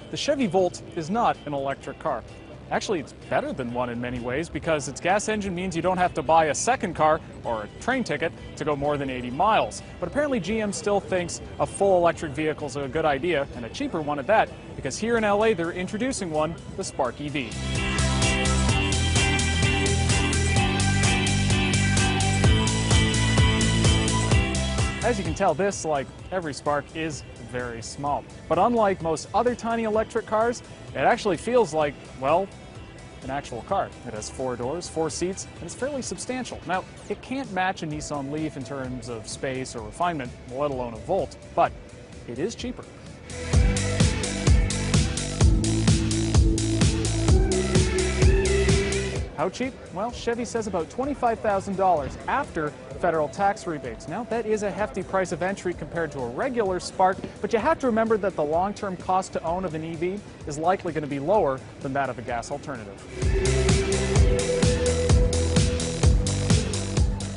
The Chevy Volt is not an electric car. Actually, it's better than one in many ways because its gas engine means you don't have to buy a second car or a train ticket to go more than 80 miles. But apparently GM still thinks a full electric vehicle is a good idea, and a cheaper one at that, because here in LA they're introducing one, the Spark EV. As you can tell, this, like every Spark, is very small. But unlike most other tiny electric cars, it actually feels like, well, an actual car. It has 4 doors, 4 seats, and it's fairly substantial. Now, it can't match a Nissan Leaf in terms of space or refinement, let alone a Volt, but it is cheaper. How cheap? Well, Chevy says about $25,000 after federal tax rebates. Now, that is a hefty price of entry compared to a regular Spark, but you have to remember that the long-term cost to own of an EV is likely going to be lower than that of a gas alternative.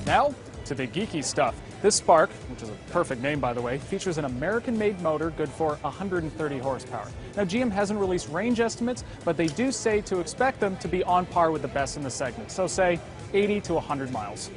Now, to the geeky stuff. This Spark, which is a perfect name by the way, features an American-made motor good for 130 horsepower. Now, GM hasn't released range estimates, but they do say to expect them to be on par with the best in the segment, so say 80 to 100 miles.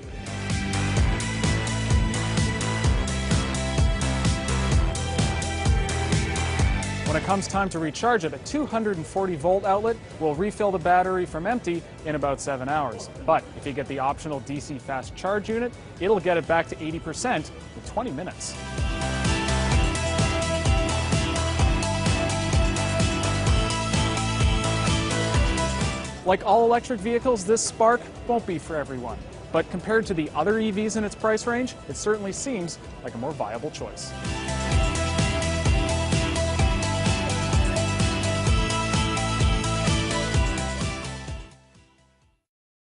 When it comes time to recharge it, a 240-volt outlet will refill the battery from empty in about 7 hours. But if you get the optional DC fast charge unit, it'll get it back to 80% in 20 minutes. Like all electric vehicles, this Spark won't be for everyone. But compared to the other EVs in its price range, it certainly seems like a more viable choice.